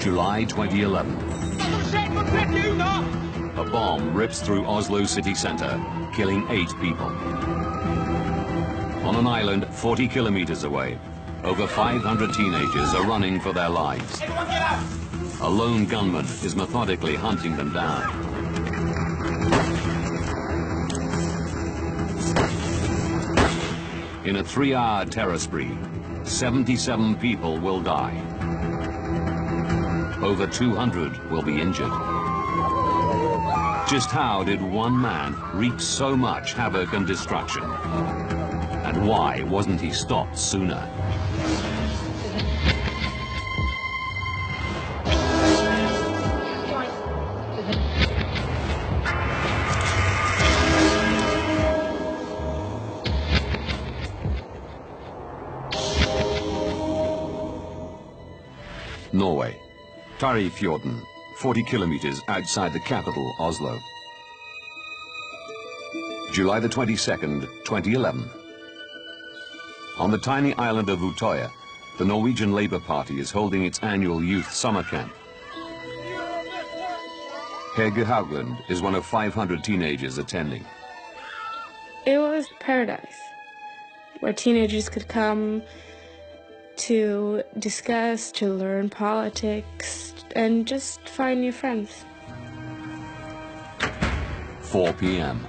July 2011. A bomb rips through Oslo city centre, killing 8 people. On an island 40 kilometers away, over 500 teenagers are running for their lives. A lone gunman is methodically hunting them down. In a 3-hour terror spree, 77 people will die. Over 200 will be injured. Just how did one man wreak so much havoc and destruction? And why wasn't he stopped sooner? Norway, Tarifjorden, 40 kilometers outside the capital, Oslo. July the 22nd, 2011. On the tiny island of Utøya, the Norwegian Labour Party is holding its annual youth summer camp. Hege Haugland is one of 500 teenagers attending. It was paradise, where teenagers could come to discuss, to learn politics, and just find new friends. 4 p.m.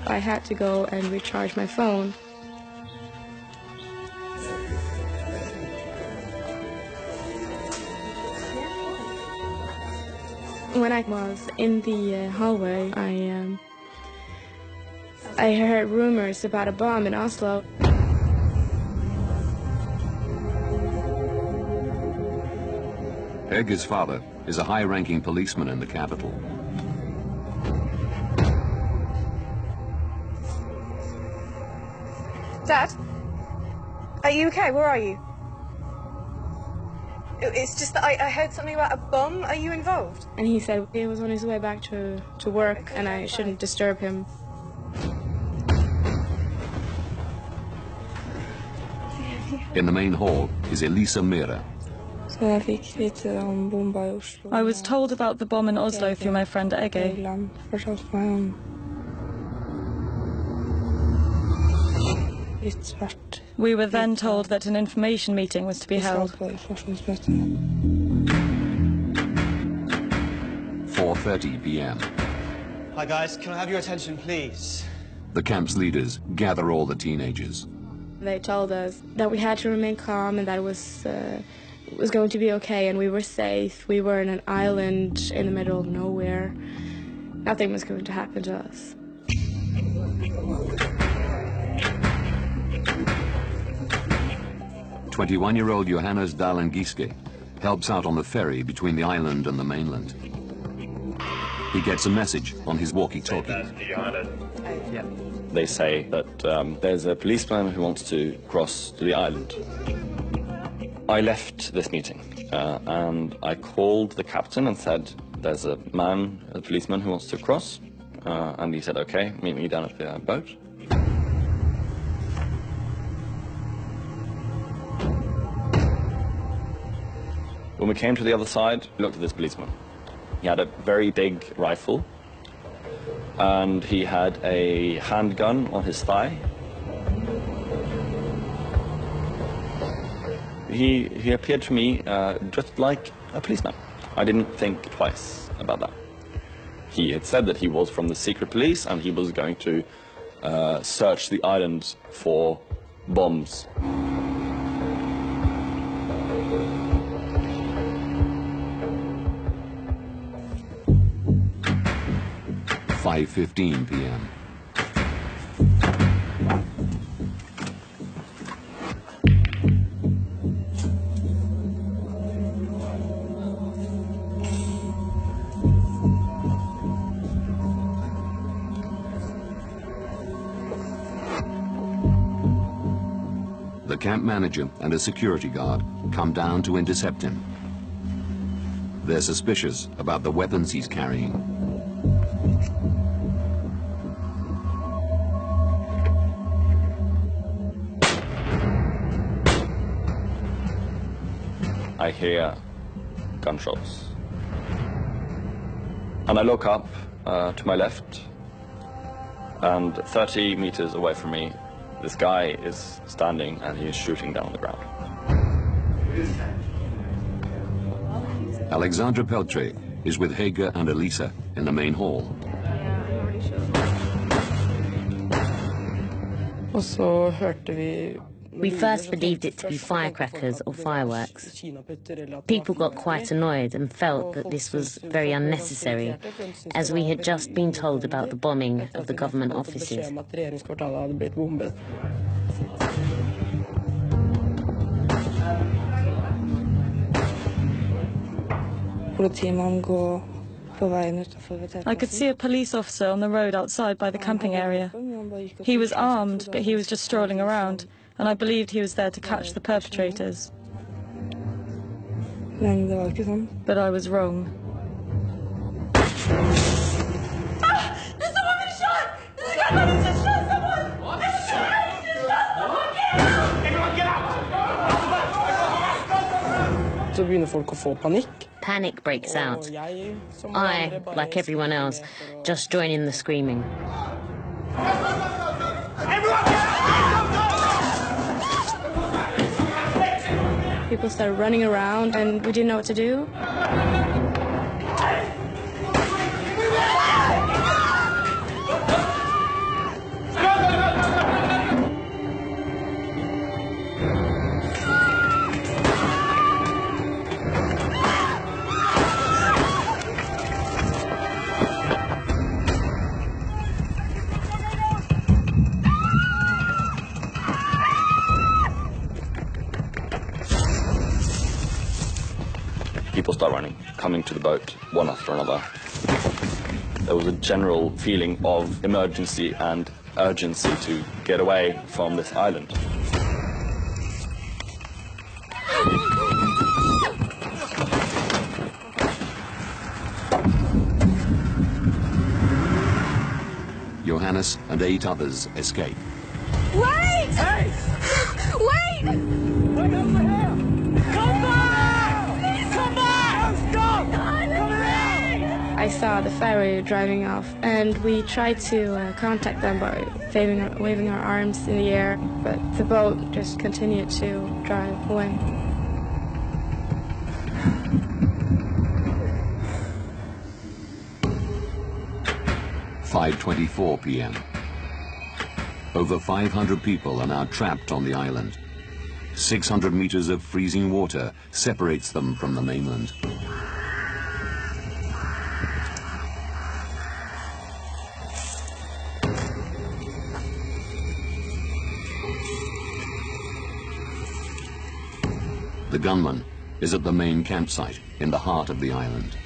I had to go and recharge my phone. When I was in the hallway, I heard rumors about a bomb in Oslo. Hege's father is a high-ranking policeman in the capital. Dad? Are you okay? Where are you? It's just that I heard something about a bomb. Are you involved? And he said he was on his way back to work and I shouldn't disturb him. In the main hall is Elisa Mira. I was told about the bomb in Oslo through my friend Ege. We were then told that an information meeting was to be held. 4:30 p.m. Hi guys, can I have your attention please? The camp's leaders gather all the teenagers. They told us that we had to remain calm and that it was going to be okay and we were safe. We were in an island in the middle of nowhere. Nothing was going to happen to us. "21-year-old Johannes Dahlen Giske helps out on the ferry between the island and the mainland. He gets a message on his walkie-talkie. Yeah. They say that there's a policeman who wants to cross to the island. I left this meeting and I called the captain and said, there's a policeman who wants to cross. And he said, okay, meet me down at the boat. When we came to the other side, we looked at this policeman. He had a very big rifle, and he had a handgun on his thigh. He appeared to me just like a policeman. I didn't think twice about that. He had said that he was from the secret police, and he was going to search the island for bombs. 5:15 p.m. The camp manager and a security guard come down to intercept him. They're suspicious about the weapons he's carrying. I hear gunshots. And I look up to my left, and 30 meters away from me, this guy is standing and he is shooting down on the ground. Alexandra Peltre is with Hege and Elisa in the main hall. We first believed it to be firecrackers or fireworks. People got quite annoyed and felt that this was very unnecessary, as we had just been told about the bombing of the government offices. I could see a police officer on the road outside by the camping area. He was armed, but he was just strolling around, and I believed he was there to catch the perpetrators. But I was wrong. There's someone been shot! There's a guy who just shot someone! What? There's a guy who just shot someone! Get out! Everyone get out! Panic breaks out. I, like everyone else, just join in the screaming. People started running around and we didn't know what to do. People start running, coming to the boat, one after another. There was a general feeling of emergency and urgency to get away from this island. Johannes and 8 others escape. Wait! Hey! Wait! Wait over here! Come back! Please come back! Stop! Come here! I saw the ferry driving off, and we tried to contact them by waving our arms in the air, but the boat just continued to drive away. (5:24 p.m.) Over 500 people are now trapped on the island. 600 meters of freezing water separates them from the mainland. The gunman is at the main campsite in the heart of the island.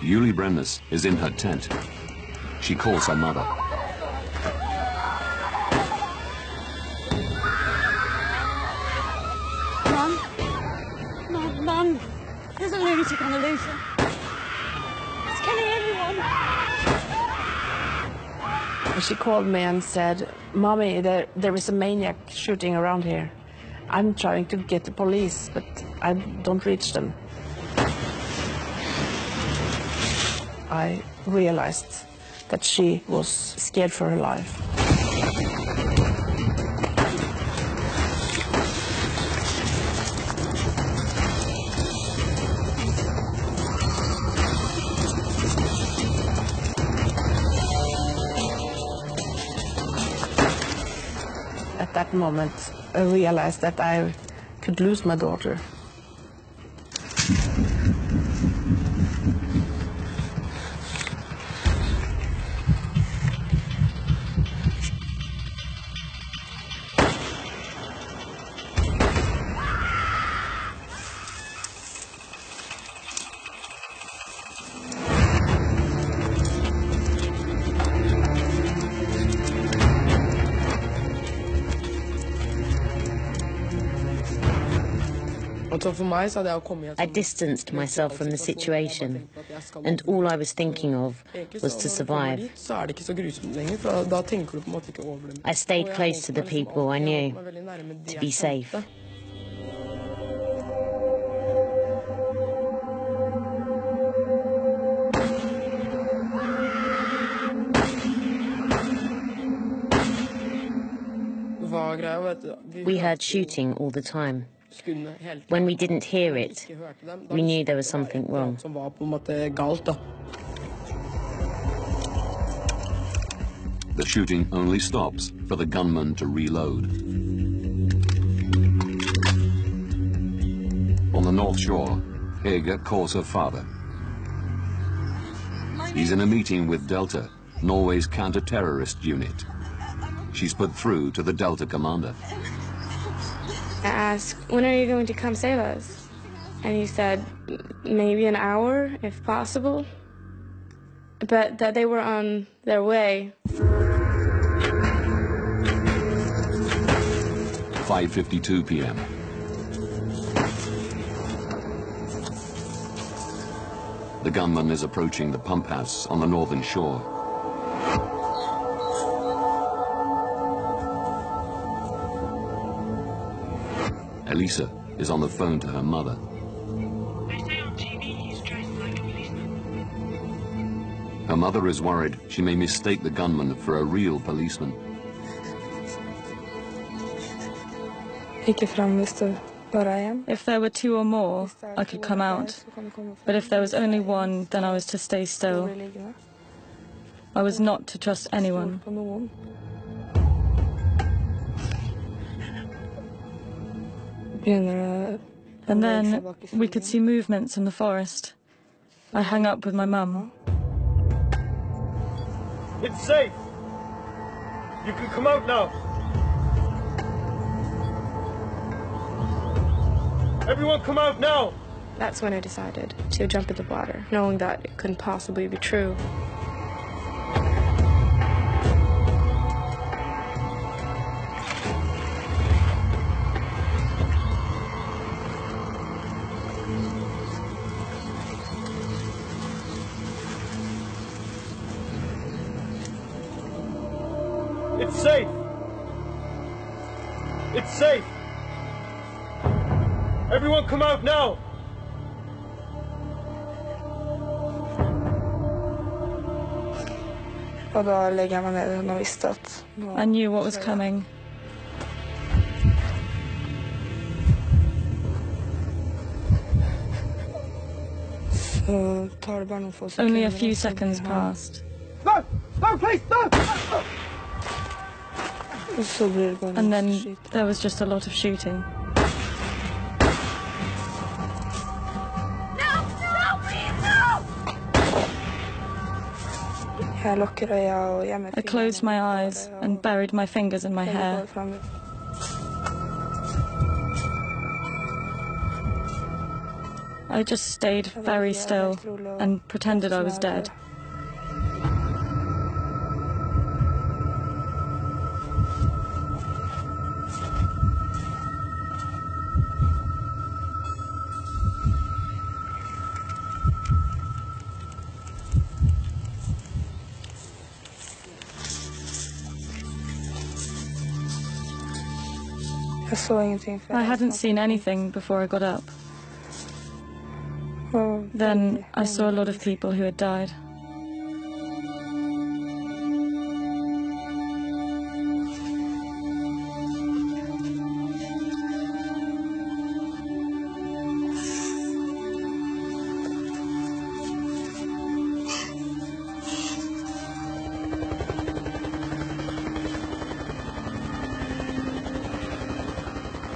Julie Bremnes is in her tent. She calls her mother. Mom, there's a lunatic on the loose. It's killing everyone. She called me and said, "Mommy, there is a maniac shooting around here. I'm trying to get the police, but I don't reach them." I realized that she was scared for her life. At that moment, I realized that I could lose my daughter. I distanced myself from the situation, and all I was thinking of was to survive. I stayed close to the people I knew, to be safe. We heard shooting all the time. When we didn't hear it, we knew there was something wrong. The shooting only stops for the gunman to reload. On the North Shore, Hege calls her father. He's in a meeting with Delta, Norway's counter-terrorist unit. She's put through to the Delta commander. I asked, when are you going to come save us? And he said, maybe an hour, if possible. But that they were on their way. 5:52 p.m. The gunman is approaching the pump house on the northern shore. Elisa is on the phone to her mother. They say on TV he's dressed like a policeman. Her mother is worried she may mistake the gunman for a real policeman. If there were two or more, I could come out. But if there was only one, then I was to stay still. I was not to trust anyone. And then we could see movements in the forest. I hung up with my mum. It's safe. You can come out now. Everyone come out now. That's when I decided to jump in the water, knowing that it couldn't possibly be true. It's safe. It's safe. Everyone come out now. I knew what was coming. Only a few seconds passed. No! No, please, no! And then there was just a lot of shooting. I closed my eyes and buried my fingers in my hair. I just stayed very still and pretended I was dead. I hadn't seen anything before I got up. Then I saw a lot of people who had died.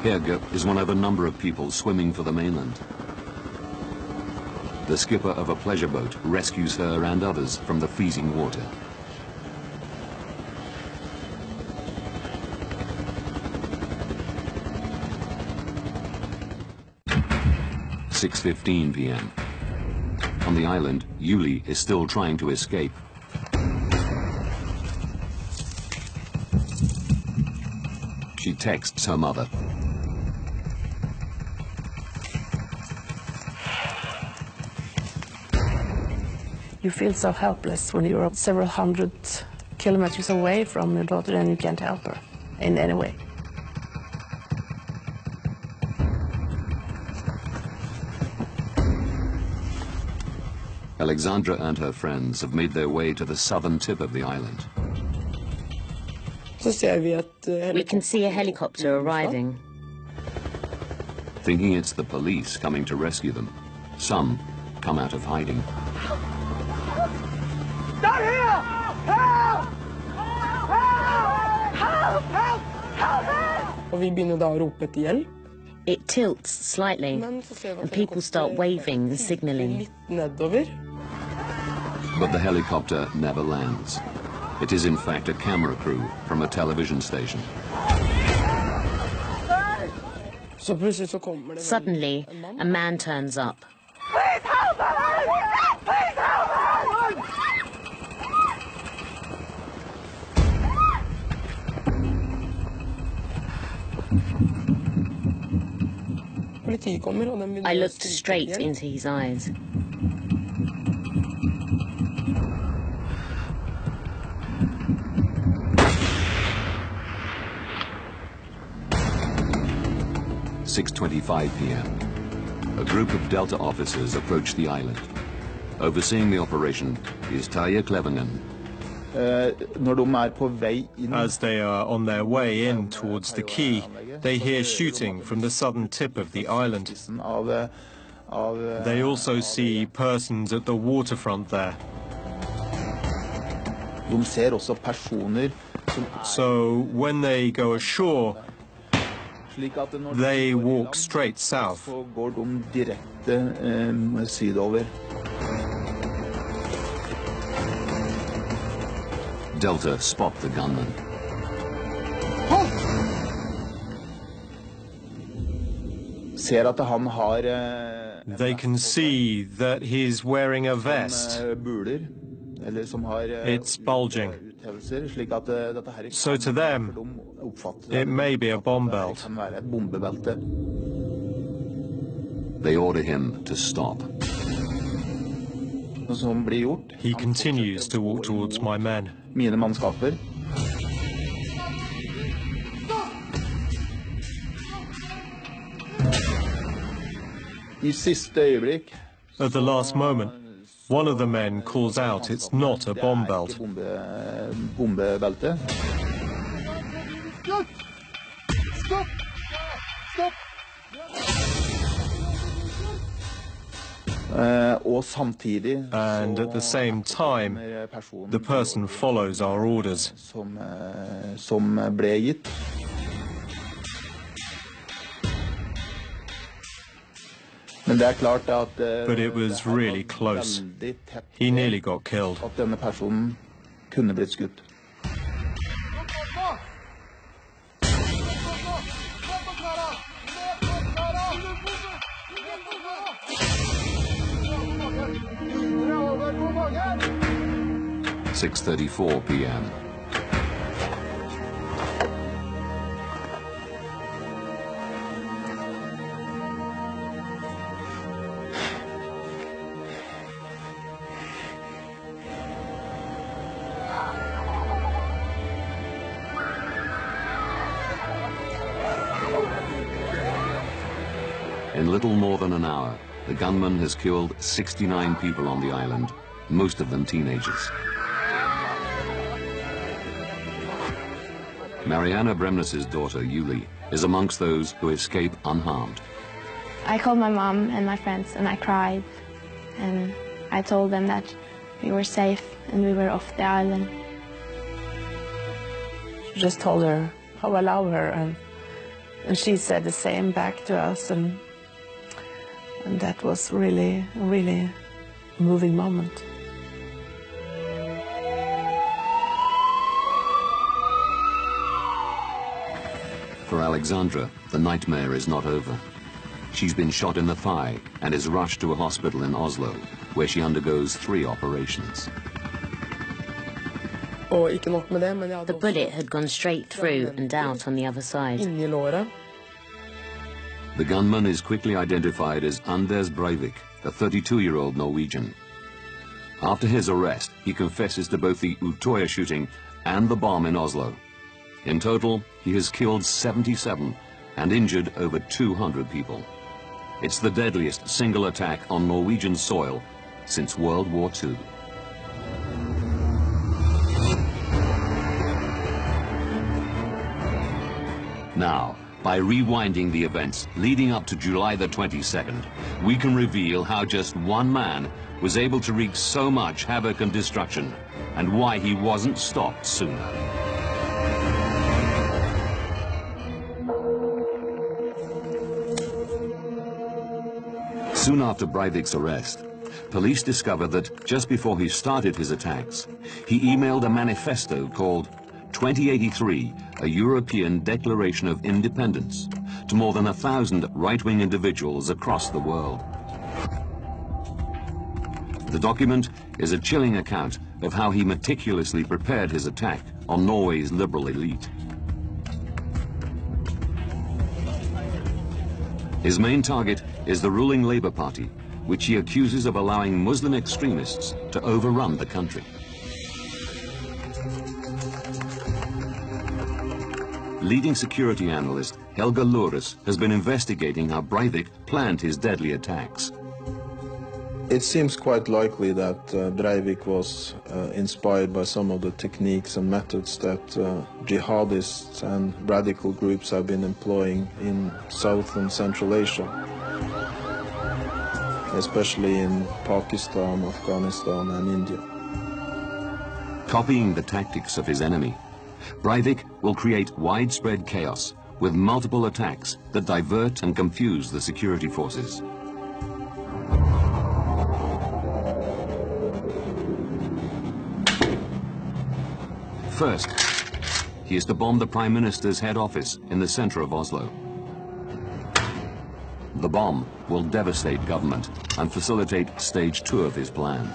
Hege is one of a number of people swimming for the mainland. The skipper of a pleasure boat rescues her and others from the freezing water. – 6:15 p.m. On the island, Yuli is still trying to escape. She texts her mother. You feel so helpless when you're several hundred kilometers away from your daughter and you can't help her in any way. Alexandra and her friends have made their way to the southern tip of the island. We can see a helicopter arriving. Thinking it's the police coming to rescue them, some come out of hiding. Down here! Help! Help! Help! Help! Help! It tilts slightly, and people start waving and signalling. But the helicopter never lands. It is in fact a camera crew from a television station. Suddenly, a man turns up. Please help us! Please help us! I looked straight into his eyes. At 6:25 p.m. A group of Delta officers approach the island. Overseeing the operation is Tarje Klevengen. As they are on their way in towards the quay, they hear shooting from the southern tip of the island. They also see persons at the waterfront there. So when they go ashore, they walk straight south. Delta spot the gunman. They can see that he's wearing a vest. It's bulging. So to them, it may be a bomb belt. They order him to stop. He continues to walk towards my men. At the last moment, one of the men calls out it's not a bomb belt. Stop! Stop! And at the same time, the person follows our orders. But it was really close. He nearly got killed. At 6:34 p.m. In little more than an hour, the gunman has killed 69 people on the island, most of them teenagers. Mariana Bremnes' daughter, Yuli, is amongst those who escape unharmed. I called my mom and my friends and I cried. And I told them that we were safe and we were off the island. Just told her how I love her, and she said the same back to us, and that was really, really a moving moment. For Alexandra, the nightmare is not over. She's been shot in the thigh and is rushed to a hospital in Oslo, where she undergoes 3 operations. The bullet had gone straight through and out on the other side. The gunman is quickly identified as Anders Breivik, a 32-year-old Norwegian. After his arrest, he confesses to both the Utøya shooting and the bomb in Oslo. In total, he has killed 77 and injured over 200 people. It's the deadliest single attack on Norwegian soil since World War II. Now, by rewinding the events leading up to July the 22nd, we can reveal how just one man was able to wreak so much havoc and destruction, and why he wasn't stopped sooner. Soon after Breivik's arrest, police discovered that just before he started his attacks, he emailed a manifesto called 2083, a European Declaration of Independence, to more than 1,000 right-wing individuals across the world. The document is a chilling account of how he meticulously prepared his attack on Norway's liberal elite. His main target is the ruling Labour Party, which he accuses of allowing Muslim extremists to overrun the country. Leading security analyst Helge Lures has been investigating how Breivik planned his deadly attacks. It seems quite likely that Breivik was inspired by some of the techniques and methods that jihadists and radical groups have been employing in South and Central Asia, especially in Pakistan, Afghanistan and India. Copying the tactics of his enemy, Breivik will create widespread chaos with multiple attacks that divert and confuse the security forces. First, he is to bomb the Prime Minister's head office in the center of Oslo. The bomb will devastate government and facilitate stage 2 of his plan.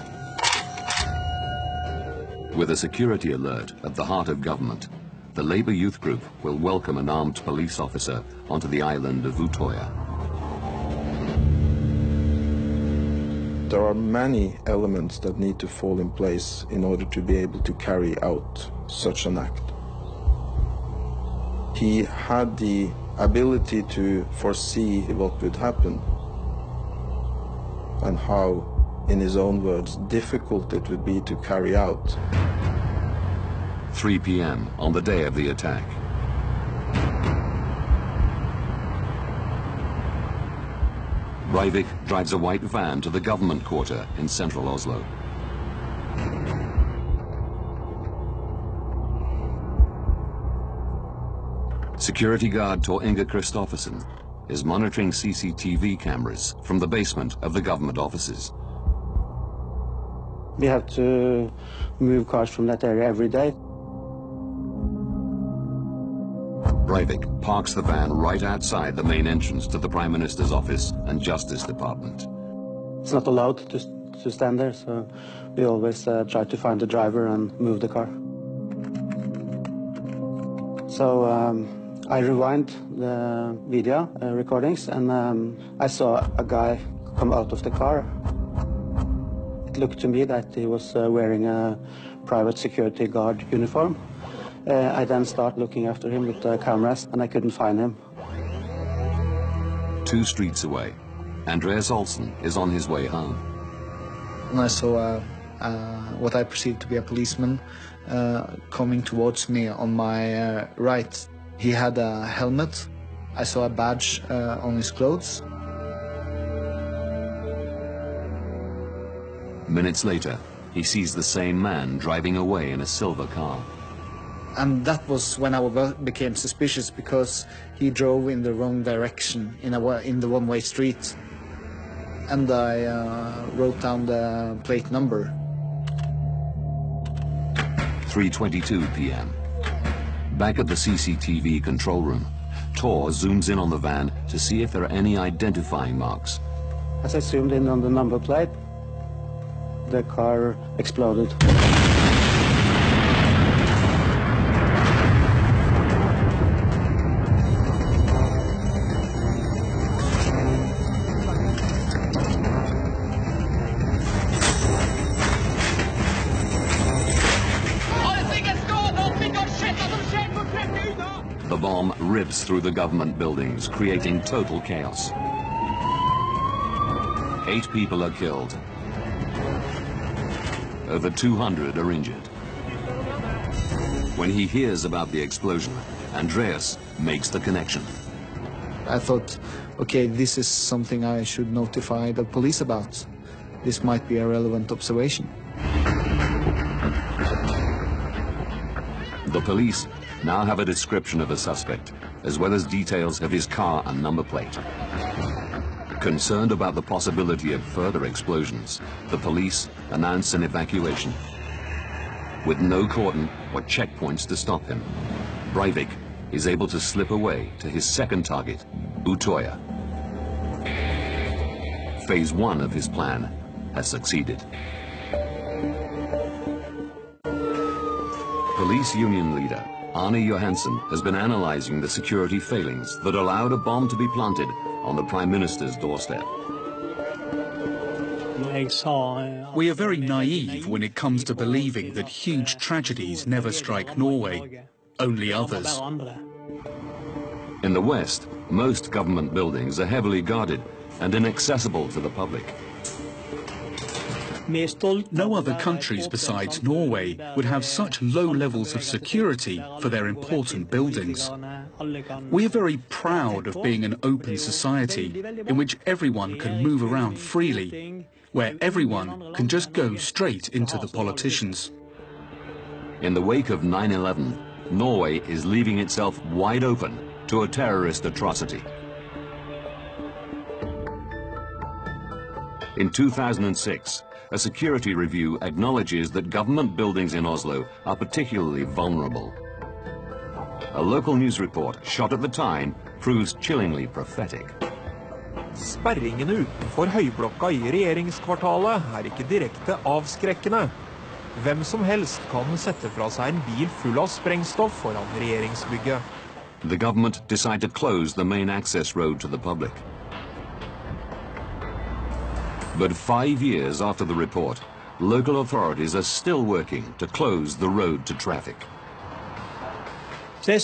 With a security alert at the heart of government, the Labour Youth Group will welcome an armed police officer onto the island of Utøya. There are many elements that need to fall in place in order to be able to carry out such an act. He had the ability to foresee what would happen and how, in his own words, difficult it would be to carry out. 3 p.m. on the day of the attack. Breivik drives a white van to the government quarter in central Oslo. Security guard Tor Inge Kristoffersen is monitoring CCTV cameras from the basement of the government offices. We have to move cars from that area every day. Breivik parks the van right outside the main entrance to the Prime Minister's office and Justice Department. It's not allowed to stand there, so we always try to find the driver and move the car. So I rewind the video recordings, and I saw a guy come out of the car. It looked to me that he was wearing a private security guard uniform. I then start looking after him with the cameras, and I couldn't find him. 2 streets away, Andreas Olsen is on his way home. And I saw what I perceived to be a policeman coming towards me on my right. He had a helmet. I saw a badge on his clothes. Minutes later, he sees the same man driving away in a silver car. And that was when I became suspicious, because he drove in the wrong direction in the one-way street. And I wrote down the plate number. 3:22 p.m. Back at the CCTV control room, Tor zooms in on the van to see if there are any identifying marks. As I zoomed in on the number plate, the car exploded. The bomb rips through the government buildings, creating total chaos. 8 people are killed. Over 200 are injured. When he hears about the explosion, Andreas makes the connection. I thought, okay, this is something I should notify the police about. This might be a relevant observation. The police now have a description of the suspect, as well as details of his car and number plate. Concerned about the possibility of further explosions, the police announce an evacuation. With no cordon or checkpoints to stop him, Breivik is able to slip away to his second target, Utoya. Phase 1 of his plan has succeeded. Police union leader Arne Johansen has been analyzing the security failings that allowed a bomb to be planted on the Prime Minister's doorstep. We are very naive when it comes to believing that huge tragedies never strike Norway, only others. In the West, most government buildings are heavily guarded and inaccessible to the public. No other countries besides Norway would have such low levels of security for their important buildings. We are very proud of being an open society in which everyone can move around freely, where everyone can just go straight into the politicians. In the wake of 9/11, Norway is leaving itself wide open to a terrorist atrocity. In 2006, a security review acknowledges that government buildings in Oslo are particularly vulnerable. A local news report shot at the time proves chillingly prophetic. Sperringene utenfor høyblokka i regjeringskvartalet ikke direkte avskrekkende. Hvem som helst kan sette fra seg en bil full av sprengstoff foran regjeringsbygget. The government decide to close the main access road to the public. But 5 years after the report, local authorities are still working to close the road to traffic. I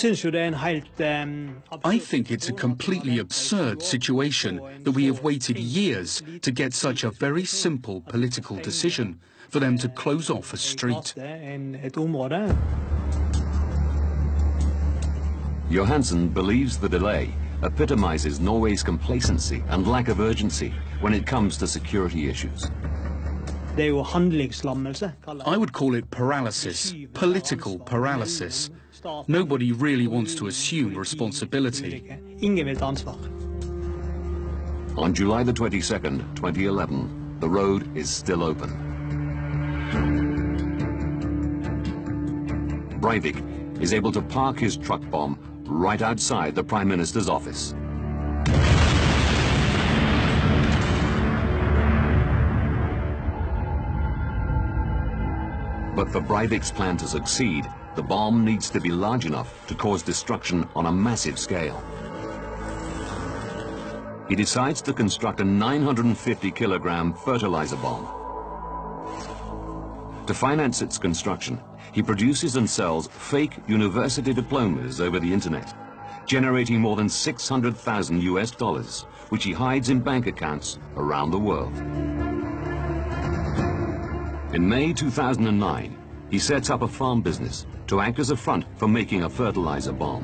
think it's a completely absurd situation that we have waited years to get such a very simple political decision for them to close off a street. Johansen believes the delay epitomizes Norway's complacency and lack of urgency when it comes to security issues. I would call it paralysis, political paralysis. Nobody really wants to assume responsibility. On July the 22nd, 2011, the road is still open. Breivik is able to park his truck bomb right outside the Prime Minister's office. But for Breivik's plan to succeed, the bomb needs to be large enough to cause destruction on a massive scale. He decides to construct a 950-kilogram fertilizer bomb. To finance its construction, he produces and sells fake university diplomas over the internet, generating more than $600,000, which he hides in bank accounts around the world. In May 2009, he sets up a farm business to act as a front for making a fertilizer bomb.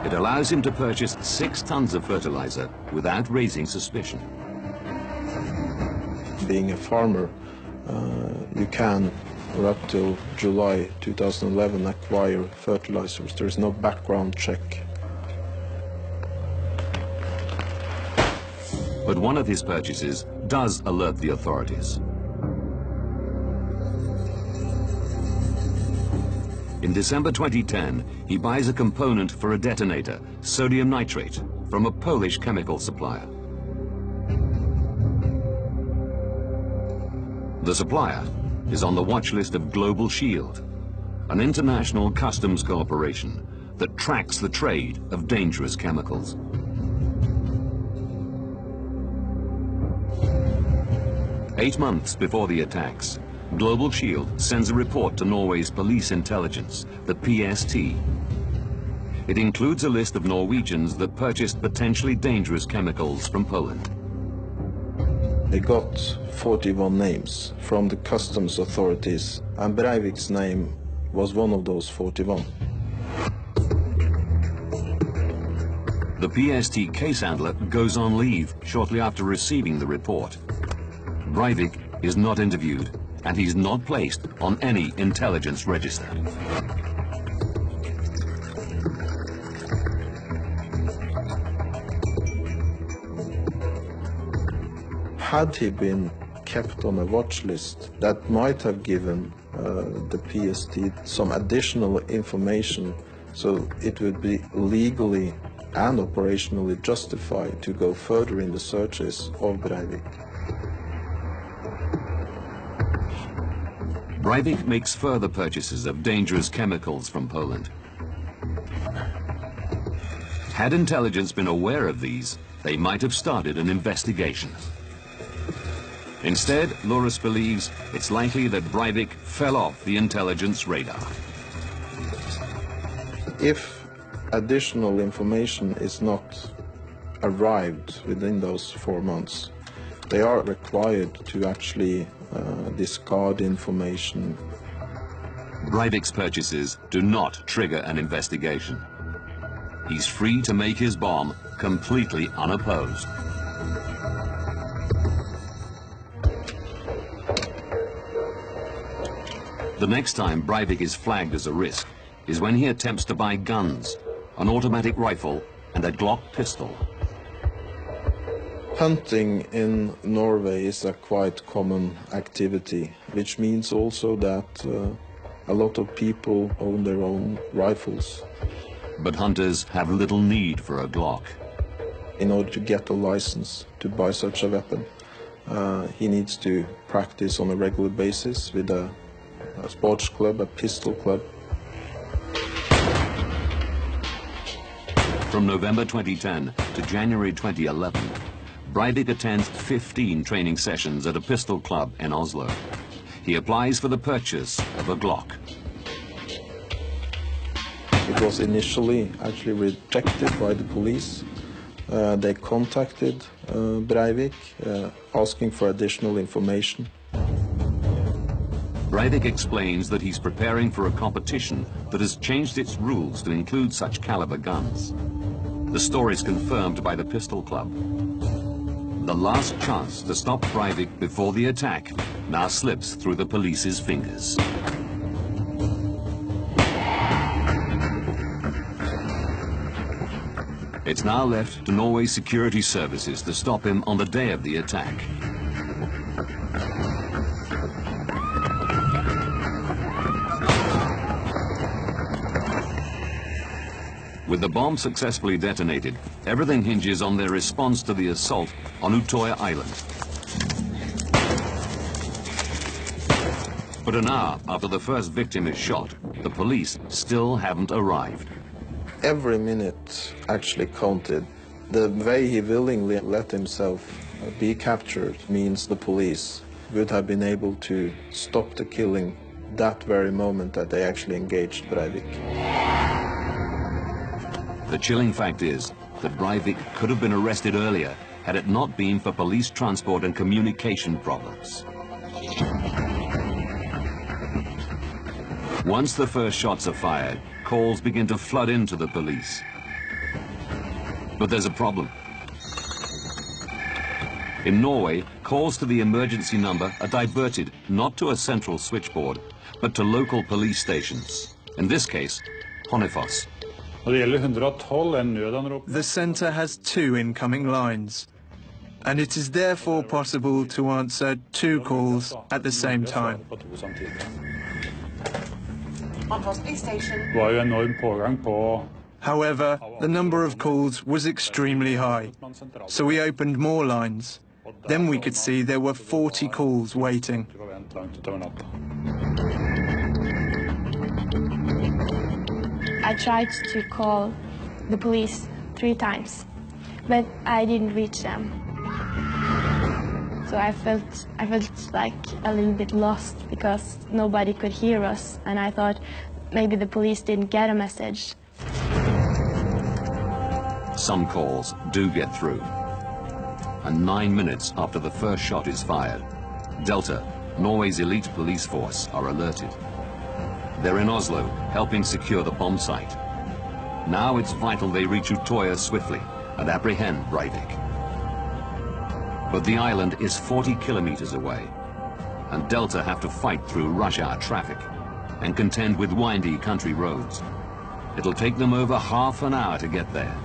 It allows him to purchase 6 tons of fertilizer without raising suspicion. Being a farmer, you can, or up till July 2011, acquire fertilizers. There is no background check. But one of his purchases does alert the authorities. In December 2010, he buys a component for a detonator, sodium nitrate, from a Polish chemical supplier. The supplier is on the watch list of Global Shield, an international customs corporation that tracks the trade of dangerous chemicals. Eight months before the attacks, Global Shield sends a report to Norway's police intelligence, the PST, It includes a list of Norwegians that purchased potentially dangerous chemicals from Poland. They got 41 names from the customs authorities, and Breivik's name was one of those 41. The PST case handler goes on leave shortly after receiving the report. Breivik is not interviewed, and he's not placed on any intelligence register. Had he been kept on a watch list, that might have given the PST some additional information, so it would be legally and operationally justified to go further in the searches of Breivik. Breivik makes further purchases of dangerous chemicals from Poland. Had intelligence been aware of these, they might have started an investigation. Instead, Lauris believes it's likely that Breivik fell off the intelligence radar. If additional information is not arrived within those 4 months, they are required to actually discard information. Breivik's purchases do not trigger an investigation. He's free to make his bomb completely unopposed. The next time Breivik is flagged as a risk is when he attempts to buy guns, an automatic rifle and a Glock pistol. Hunting in Norway is a quite common activity, which means also that a lot of people own their own rifles. But hunters have little need for a Glock. In order to get a license to buy such a weapon, he needs to practice on a regular basis with a sports club, a pistol club. From November 2010 to January 2011, Breivik attends 15 training sessions at a pistol club in Oslo. He applies for the purchase of a Glock. It was initially actually rejected by the police. They contacted Breivik, asking for additional information. Breivik explains that he's preparing for a competition that has changed its rules to include such caliber guns. The story is confirmed by the pistol club. The last chance to stop Breivik before the attack now slips through the police's fingers. It's now left to Norway's security services to stop him on the day of the attack. With the bomb successfully detonated, everything hinges on their response to the assault on Utøya Island. But an hour after the first victim is shot, the police still haven't arrived. Every minute actually counted. The way he willingly let himself be captured means the police would have been able to stop the killing that very moment that they actually engaged Breivik. The chilling fact is that Breivik could have been arrested earlier had it not been for police transport and communication problems. Once the first shots are fired, calls begin to flood into the police. But there's a problem. In Norway, calls to the emergency number are diverted not to a central switchboard, but to local police stations. In this case, Hønefoss. The centre has 2 incoming lines, and it is therefore possible to answer 2 calls at the same time. However, the number of calls was extremely high, so we opened more lines. Then we could see there were 40 calls waiting. I tried to call the police 3 times, but I didn't reach them. So I felt like a little bit lost because nobody could hear us, and I thought maybe the police didn't get a message. some calls do get through. And 9 minutes after the first shot is fired, Delta, Norway's elite police force, are alerted. They're in Oslo, helping secure the bomb site. Now it's vital they reach Utøya swiftly and apprehend Breivik. But the island is 40 kilometers away, and Delta have to fight through rush hour traffic and contend with windy country roads. It'll take them over half an hour to get there.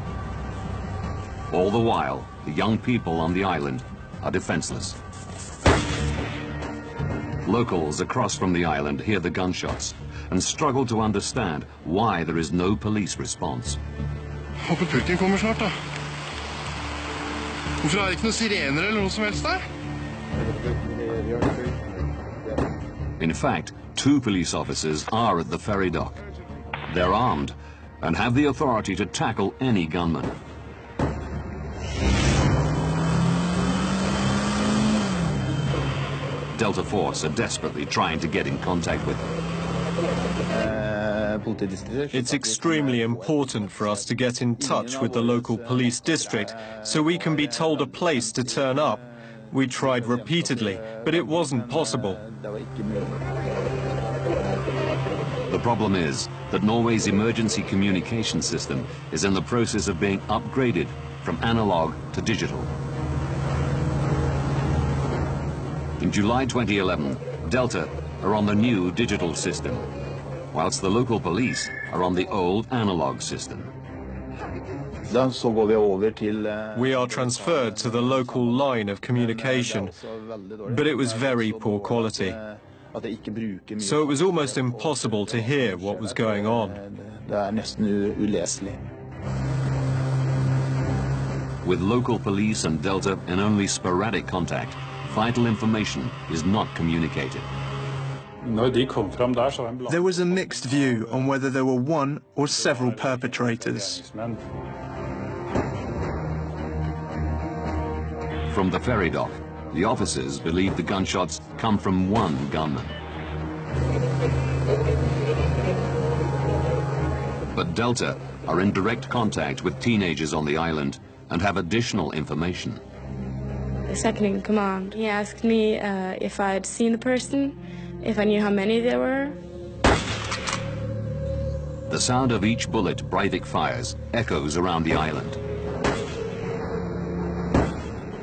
All the while, the young people on the island are defenseless. Locals across from the island hear the gunshots and struggle to understand why there is no police response. Håper Putin kommer snart, da. Hvorfor er det ikke noen sirener eller noe som helst der? In fact, 2 police officers are at the ferry dock. They're armed and have the authority to tackle any gunman. Delta Force are desperately trying to get in contact with them. It's extremely important for us to get in touch with the local police district so we can be told a place to turn up. We tried repeatedly, but it wasn't possible. The problem is that Norway's emergency communication system is in the process of being upgraded from analog to digital. In July 2011, Delta are on the new digital system, whilst the local police are on the old analog system. We are transferred to the local line of communication, but it was very poor quality. So it was almost impossible to hear what was going on. With local police and Delta in only sporadic contact, vital information is not communicated. There was a mixed view on whether there were one or several perpetrators. From the ferry dock, the officers believe the gunshots come from one gunman. But Delta are in direct contact with teenagers on the island and have additional information. The second in command, he asked me if I had seen the person, if I knew how many there were. The sound of each bullet Breivik fires echoes around the island.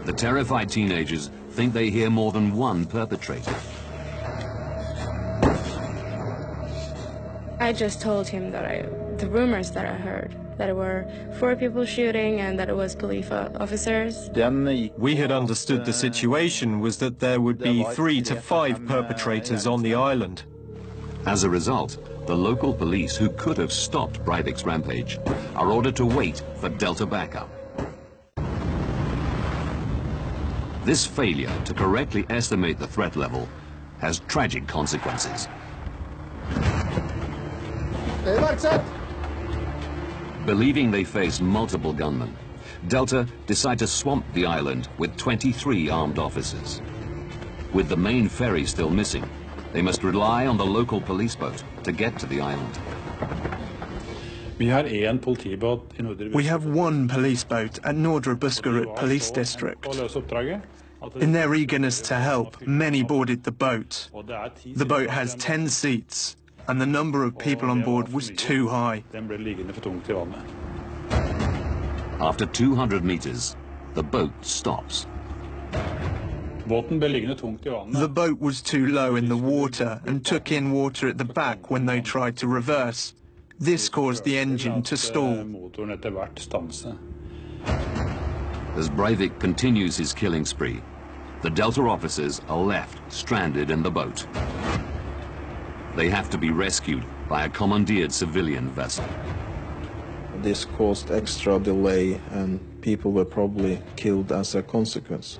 The terrified teenagers think they hear more than one perpetrator. I just told him that the rumors that I heard, that there were 4 people shooting and that it was police officers. We had understood the situation was that there would be 3 to 5 perpetrators on the island. As a result, the local police who could have stopped Breivik's rampage are ordered to wait for Delta backup. This failure to correctly estimate the threat level has tragic consequences. Believing they face multiple gunmen, Delta decide to swamp the island with 23 armed officers. With the main ferry still missing, they must rely on the local police boat to get to the island. We have one police boat at Nordre Buskerud Police District. In their eagerness to help, many boarded the boat. The boat has 10 seats, and the number of people on board was too high. After 200 meters, the boat stops. The boat was too low in the water and took in water at the back when they tried to reverse. This caused the engine to stall. As Breivik continues his killing spree, the Delta officers are left stranded in the boat. They have to be rescued by a commandeered civilian vessel. This caused extra delay and people were probably killed as a consequence.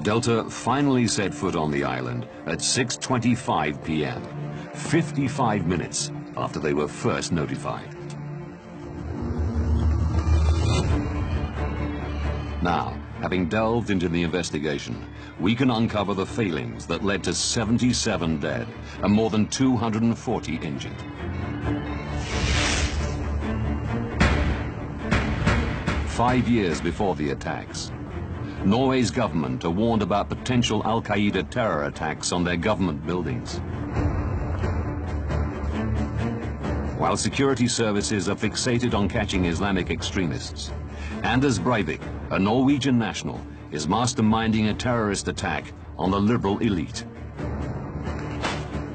Delta finally set foot on the island at 6:25 p.m., 55 minutes after they were first notified. Now, Having delved into the investigation, we can uncover the failings that led to 77 dead and more than 240 injured. Five years before the attacks, Norway's government are warned about potential Al-Qaeda terror attacks on their government buildings. While security services are fixated on catching Islamic extremists, Anders Breivik, a Norwegian national, is masterminding a terrorist attack on the liberal elite.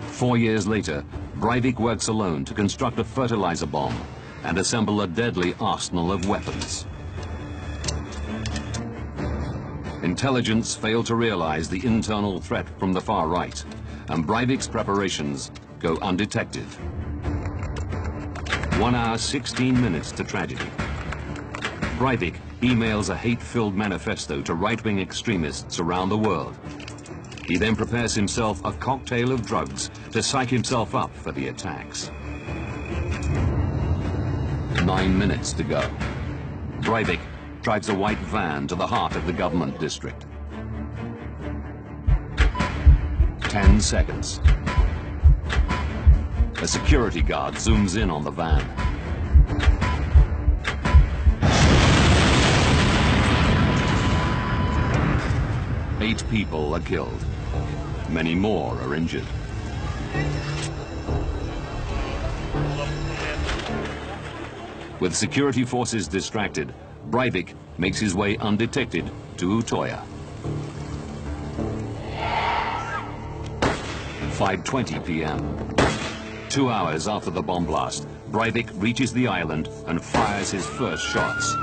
4 years later, Breivik works alone to construct a fertilizer bomb and assemble a deadly arsenal of weapons. Intelligence failed to realize the internal threat from the far right, and Breivik's preparations go undetected. 1 hour, 16 minutes to tragedy. Breivik emails a hate-filled manifesto to right-wing extremists around the world. He then prepares himself a cocktail of drugs to psych himself up for the attacks. 9 minutes to go. Breivik drives a white van to the heart of the government district. 10 seconds. A security guard zooms in on the van. Eight people are killed. Many more are injured. With security forces distracted, Breivik makes his way undetected to Utoya. 5:20 p.m. 2 hours after the bomb blast, Breivik reaches the island and fires his first shots.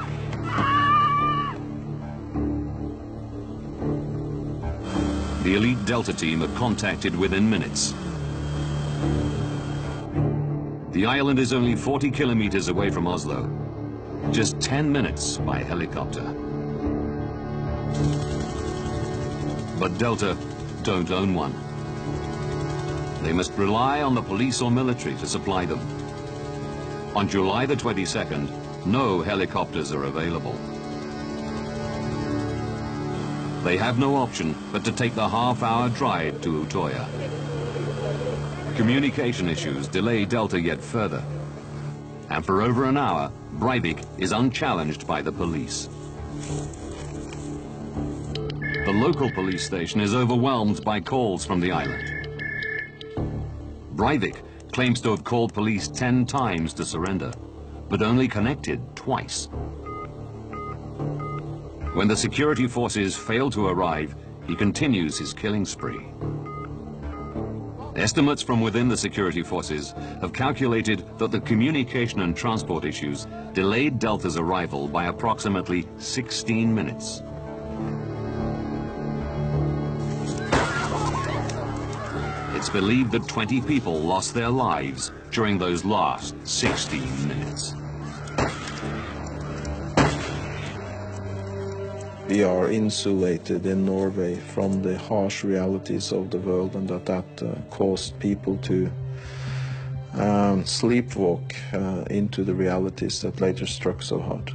The elite Delta team are contacted within minutes. The island is only 40 kilometers away from Oslo, just 10 minutes by helicopter. But Delta don't own one. They must rely on the police or military to supply them. On July the 22nd, no helicopters are available. They have no option but to take the half-hour drive to Utoya. Communication issues delay Delta yet further. And for over an hour, Breivik is unchallenged by the police. The local police station is overwhelmed by calls from the island. Breivik claims to have called police 10 times to surrender, but only connected twice. When the security forces fail to arrive, he continues his killing spree. Estimates from within the security forces have calculated that the communication and transport issues delayed Delta's arrival by approximately 16 minutes. It's believed that 20 people lost their lives during those last 16 minutes. We are insulated in Norway from the harsh realities of the world, and that caused people to sleepwalk into the realities that later struck so hard.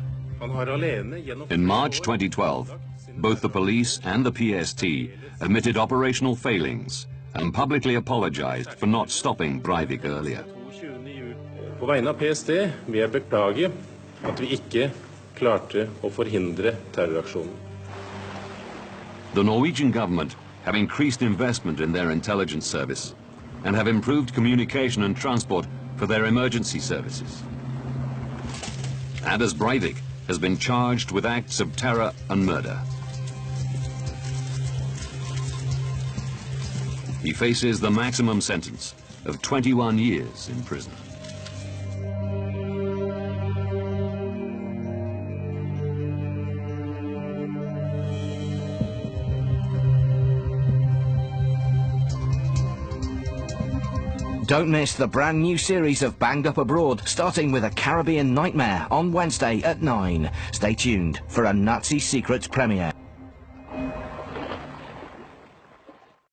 In March 2012, both the police and the PST admitted operational failings and publicly apologized for not stopping Breivik earlier. På vegne av PST vil jeg beklage at vi ikke klarte å forhindre terroraksjonen. The Norwegian government have increased investment in their intelligence service and have improved communication and transport for their emergency services. Anders Breivik has been charged with acts of terror and murder. He faces the maximum sentence of 21 years in prison. Don't miss the brand new series of Banged Up Abroad, starting with A Caribbean Nightmare on Wednesday at 9. Stay tuned for a Nazi Secrets premiere.